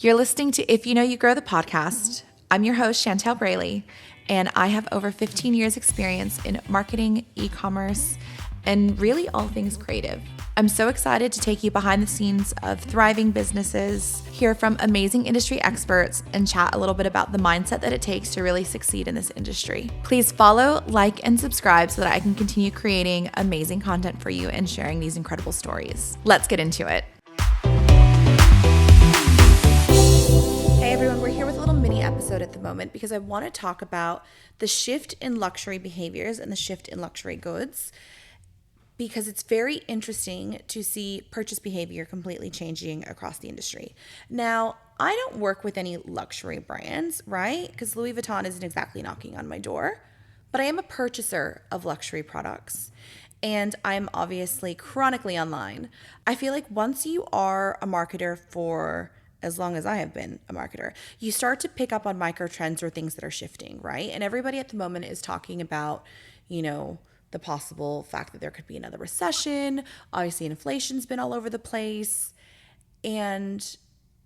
You're listening to If You Know You Grow the podcast. I'm your host, Chantel Braley, and I have over 15 years experience in marketing, e-commerce, and really all things creative. I'm so excited to take you behind the scenes of thriving businesses, hear from amazing industry experts, and chat a little bit about the mindset that it takes to really succeed in this industry. Please follow, like, and subscribe so that I can continue creating amazing content for you and sharing these incredible stories. Let's get into it. Hey everyone, we're here with a little mini episode at the moment because I want to talk about the shift in luxury behaviors and the shift in luxury goods, because it's very interesting to see purchase behavior completely changing across the industry. Now, I don't work with any luxury brands, right? Because Louis Vuitton isn't exactly knocking on my door, but I am a purchaser of luxury products. And I'm obviously chronically online. I feel like once you are a marketer for as long as I have been a marketer, you start to pick up on micro trends or things that are shifting, right? And everybody at the moment is talking about, the possible fact that there could be another recession. Obviously, inflation's been all over the place. And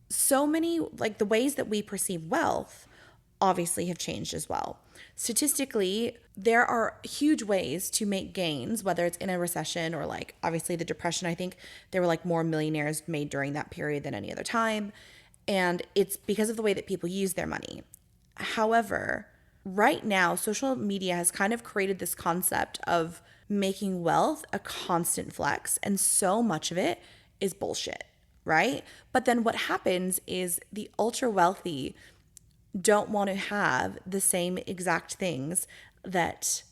so many, like the ways that we perceive wealth obviously have changed as well. Statistically, there are huge ways to make gains, whether it's in a recession or like obviously the depression. I think there were like more millionaires made during that period than any other time. And it's because of the way that people use their money. However, right now, social media has kind of created this concept of making wealth a constant flex. And so much of it is bullshit, right? But then what happens is the ultra wealthy don't want to have the same exact things that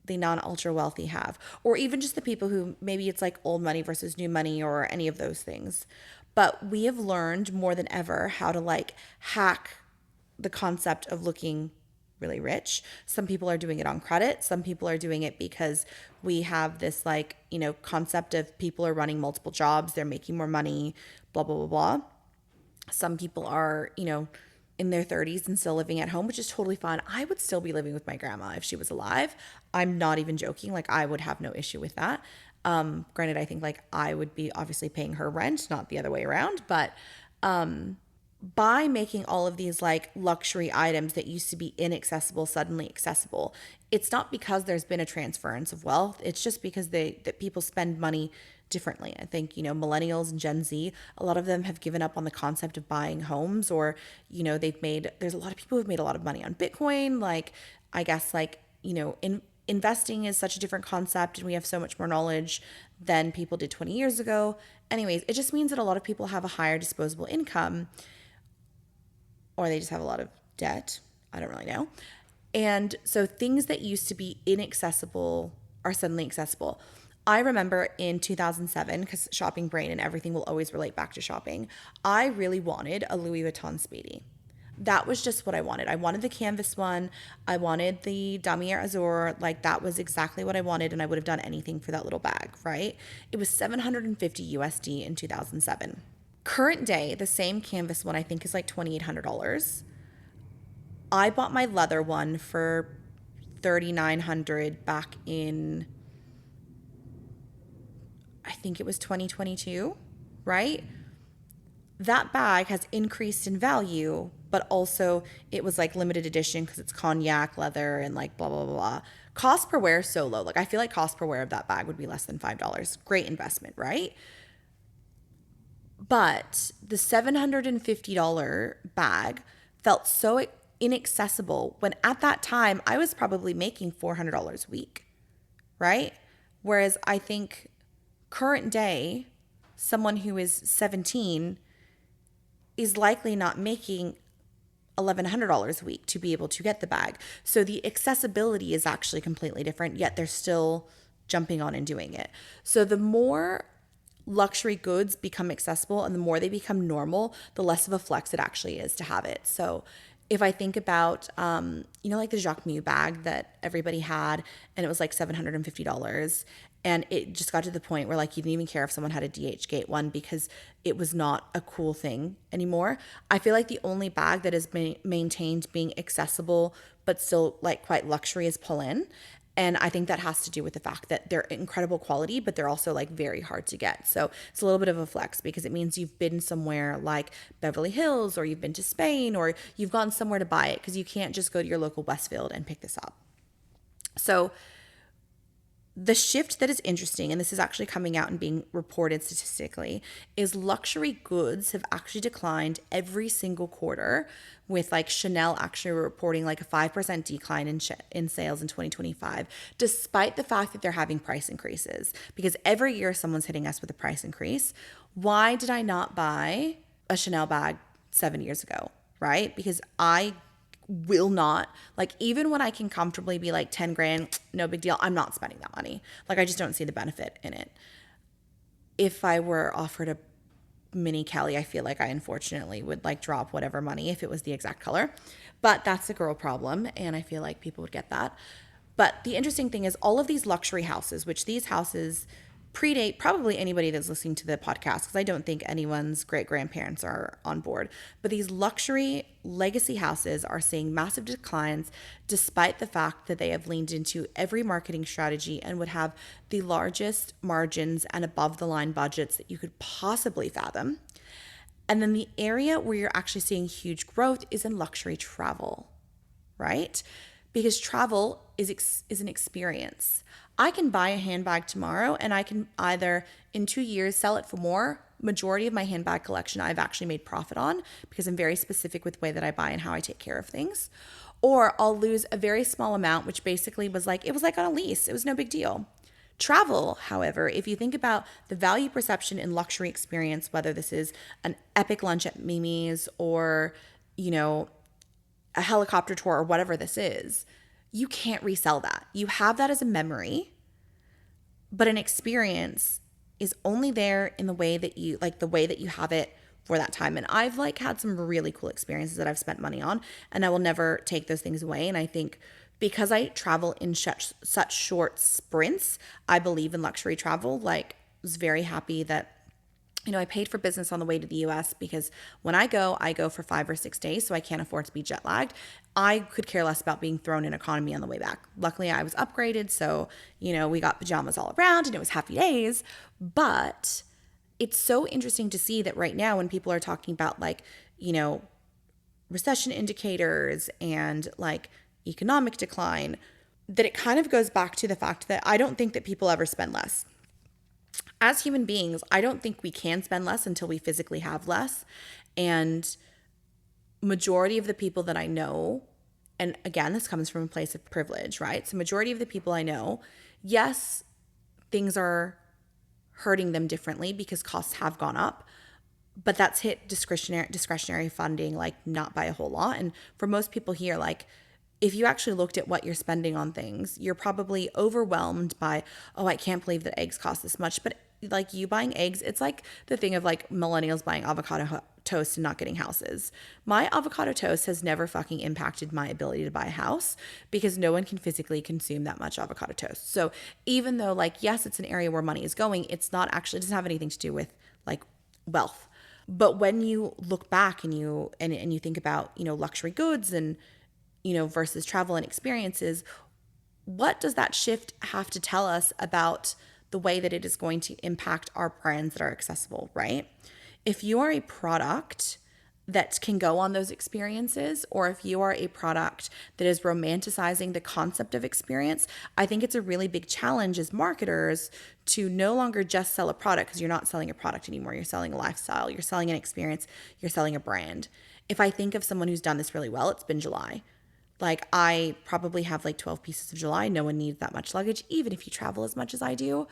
the non-ultra wealthy have, or even just the people who maybe it's like old money versus new money or any of those things. But we have learned more than ever how to like hack the concept of looking really rich. Some people are doing it on credit. Some people are doing it because we have this concept of people are running multiple jobs. They're making more money, blah, blah, blah, blah. Some people are, in their 30s and still living at home, which is totally fine. I would still be living with my grandma if she was alive. I'm not even joking. Like, I would have no issue with that. Granted, I think like I would be obviously paying her rent, not the other way around. But by making all of these like luxury items that used to be inaccessible suddenly accessible, it's not because there's been a transference of wealth. It's just because that people spend money differently. I think, millennials and Gen Z, a lot of them have given up on the concept of buying homes, or, there's a lot of people who've made a lot of money on Bitcoin. Like, I guess investing is such a different concept and we have so much more knowledge than people did 20 years ago. Anyways, it just means that a lot of people have a higher disposable income, or they just have a lot of debt. I don't really know. And so things that used to be inaccessible are suddenly accessible. I remember in 2007, because shopping brain and everything will always relate back to shopping, I really wanted a Louis Vuitton Speedy. That was just what I wanted. I wanted the canvas one. I wanted the Damier Azur. Like, that was exactly what I wanted, and I would have done anything for that little bag, right? It was $750 USD in 2007. Current day, the same canvas one I think is like $2,800. I bought my leather one for $3,900 back in, I think it was 2022, right? That bag has increased in value, but also it was like limited edition because it's cognac leather and like blah, blah, blah, blah. Cost per wear is so low. Like, I feel like cost per wear of that bag would be less than $5. Great investment, right? But the $750 bag felt so inaccessible when at that time I was probably making $400 a week, right? Whereas I think current day, someone who is 17 is likely not making $1,100 a week to be able to get the bag. So the accessibility is actually completely different, yet they're still jumping on and doing it. So the more luxury goods become accessible and the more they become normal, the less of a flex it actually is to have it. So if I think about, like the Jacquemus bag that everybody had, and it was like $750, and it just got to the point where like you didn't even care if someone had a DH Gate one because it was not a cool thing anymore. I feel like the only bag that has been maintained being accessible but still like quite luxury is Pull-In. And I think that has to do with the fact that they're incredible quality, but they're also like very hard to get. So it's a little bit of a flex because it means you've been somewhere like Beverly Hills, or you've been to Spain, or you've gone somewhere to buy it, because you can't just go to your local Westfield and pick this up. So the shift that is interesting, and this is actually coming out and being reported statistically, is luxury goods have actually declined every single quarter, with like Chanel actually reporting like a 5% decline in sales in 2025, despite the fact that they're having price increases. Because every year someone's hitting us with a price increase. Why did I not buy a Chanel bag 7 years ago, right? Because I will not, like, even when I can comfortably be like 10 grand, no big deal, I'm not spending that money. Like, I just don't see the benefit in it. If I were offered a mini Kelly, I feel like I unfortunately would like drop whatever money if it was the exact color. But that's a girl problem, and I feel like people would get that. But the interesting thing is all of these luxury houses, which these houses predate probably anybody that's listening to the podcast, because I don't think anyone's great grandparents are on board. But these luxury legacy houses are seeing massive declines, despite the fact that they have leaned into every marketing strategy and would have the largest margins and above the line budgets that you could possibly fathom. And then the area where you're actually seeing huge growth is in luxury travel, right? Because travel is an experience. I can buy a handbag tomorrow and I can either in 2 years sell it for more. Majority of my handbag collection I've actually made profit on, because I'm very specific with the way that I buy and how I take care of things. Or I'll lose a very small amount, which basically was like, it was like on a lease. It was no big deal. Travel, however, if you think about the value perception in luxury experience, whether this is an epic lunch at Mimi's or, you know, a helicopter tour or whatever this is, you can't resell that. You have that as a memory, but an experience is only there in the way that you like, the way that you have it for that time. And I've like had some really cool experiences that I've spent money on, and I will never take those things away. And I think because I travel in such short sprints, I believe in luxury travel. Like, I was very happy that, you know, I paid for business on the way to the US, because when I go for 5 or 6 days, so I can't afford to be jet lagged. I could care less about being thrown in economy on the way back. Luckily, I was upgraded, so, you know, we got pajamas all around and it was happy days. But it's so interesting to see that right now when people are talking about like, you know, recession indicators and like economic decline, that it kind of goes back to the fact that I don't think that people ever spend less. As human beings, I don't think we can spend less until we physically have less. And majority of the people that I know, and again, this comes from a place of privilege, right? So majority of the people I know, yes, things are hurting them differently because costs have gone up, but that's hit discretionary funding, like not by a whole lot. And for most people here, like, if you actually looked at what you're spending on things, you're probably overwhelmed by, oh, I can't believe that eggs cost this much. But like, you buying eggs, it's like the thing of like millennials buying avocado toast and not getting houses. My avocado toast has never fucking impacted my ability to buy a house, because no one can physically consume that much avocado toast. So even though like, yes, it's an area where money is going, it's not actually, it doesn't have anything to do with like wealth. But when you look back and you think about, you know, luxury goods and, you know, versus travel and experiences, what does that shift have to tell us about the way that it is going to impact our brands that are accessible, right? If you are a product that can go on those experiences, or if you are a product that is romanticizing the concept of experience, I think it's a really big challenge as marketers to no longer just sell a product, because you're not selling a product anymore. You're selling a lifestyle, you're selling an experience, you're selling a brand. If I think of someone who's done this really well, it's been July. Like, I probably have like 12 pieces of July. No one needs that much luggage, even if you travel as much as I do.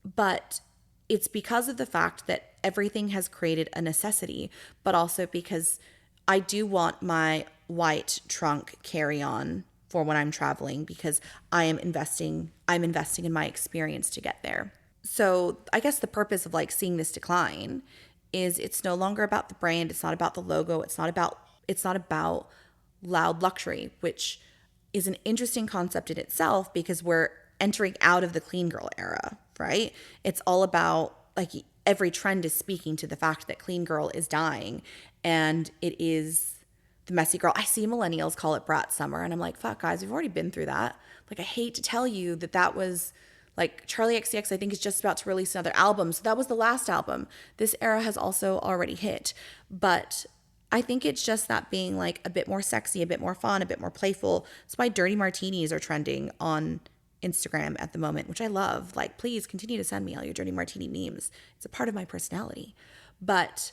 But it's because of the fact that everything has created a necessity, but also because I do want my white trunk carry-on for when I'm traveling, because I'm investing in my experience to get there. So I guess the purpose of like seeing this decline is it's no longer about the brand. It's not about the logo. It's not about loud luxury, which is an interesting concept in itself, because we're entering out of the clean girl era, right? It's all about like, every trend is speaking to the fact that clean girl is dying, and it is the messy girl. I see millennials call it brat summer, and I'm like, fuck, guys, we've already been through that. Like, I hate to tell you that was like Charlie XCX, I think, is just about to release another album. So that was the last album. This era has also already hit. But I think it's just that being like a bit more sexy, a bit more fun, a bit more playful. That's why dirty martinis are trending on Instagram at the moment, which I love. Like, please continue to send me all your dirty martini memes. It's a part of my personality. But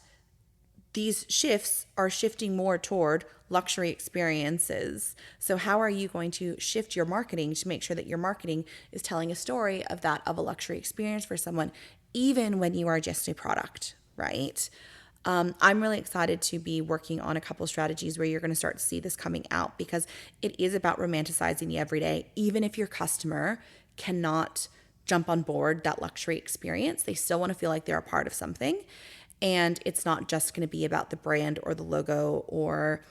these shifts are shifting more toward luxury experiences. So how are you going to shift your marketing to make sure that your marketing is telling a story of a luxury experience for someone, even when you are just a product, right? I'm really excited to be working on a couple strategies where you're going to start to see this coming out, because it is about romanticizing the everyday. Even if your customer cannot jump on board that luxury experience, they still want to feel like they're a part of something. And it's not just going to be about the brand or the logo or,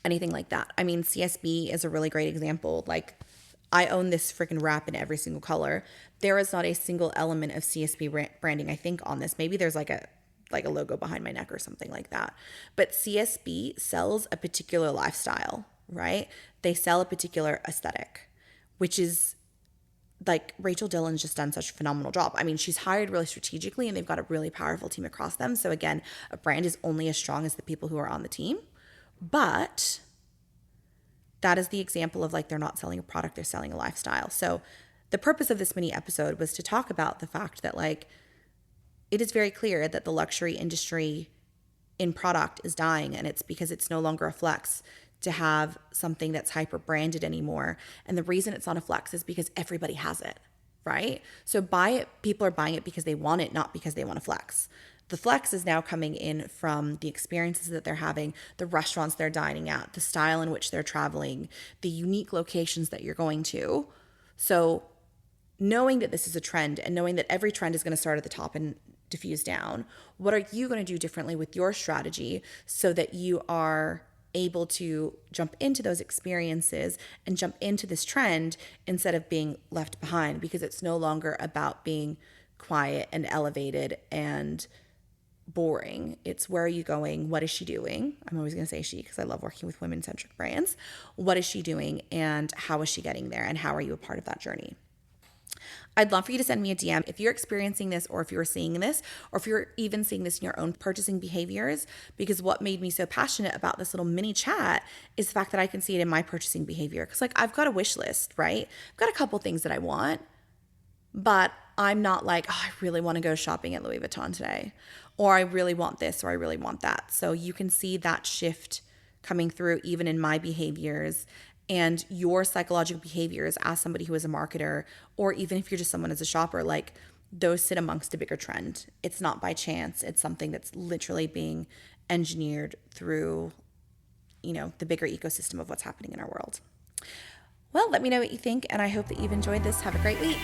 anything like that. I mean, CSB is a really great example. Like, I own this freaking wrap in every single color. There is not a single element of CSB branding, I think, on this. Maybe there's like a logo behind my neck or something like that. But CSB sells a particular lifestyle, right? They sell a particular aesthetic, which is like Rachel Dillon's just done such a phenomenal job. I mean, she's hired really strategically, and they've got a really powerful team across them. So again, a brand is only as strong as the people who are on the team. But that is the example of like, they're not selling a product, they're selling a lifestyle. So the purpose of this mini episode was to talk about the fact that like, it is very clear that the luxury industry in product is dying, and it's because it's no longer a flex to have something that's hyper branded anymore. And the reason it's not a flex is because everybody has it, right? So buy it, people are buying it because they want it, not because they want to flex. The flex is now coming in from the experiences that they're having, the restaurants they're dining at, the style in which they're traveling, the unique locations that you're going to. So knowing that this is a trend, and knowing that every trend is going to start at the top and diffuse down, what are you going to do differently with your strategy so that you are able to jump into those experiences and jump into this trend instead of being left behind? Because it's no longer about being quiet and elevated and boring. It's, where are you going? What is she doing? I'm always going to say she, because I love working with women-centric brands. What is she doing, and how is she getting there, and how are you a part of that journey? I'd love for you to send me a DM if you're experiencing this, or if you're seeing this, or if you're even seeing this in your own purchasing behaviors, because what made me so passionate about this little mini chat is the fact that I can see it in my purchasing behavior. Because like, I've got a wish list, right? I've got a couple things that I want, but I'm not like, oh, I really want to go shopping at Louis Vuitton today, or I really want this, or I really want that. So you can see that shift coming through even in my behaviors and your psychological behaviors as somebody who is a marketer, or even if you're just someone as a shopper. Like, those sit amongst a bigger trend. It's not by chance. It's something that's literally being engineered through, the bigger ecosystem of what's happening in our world. Well, let me know what you think, and I hope that you've enjoyed this. Have a great week.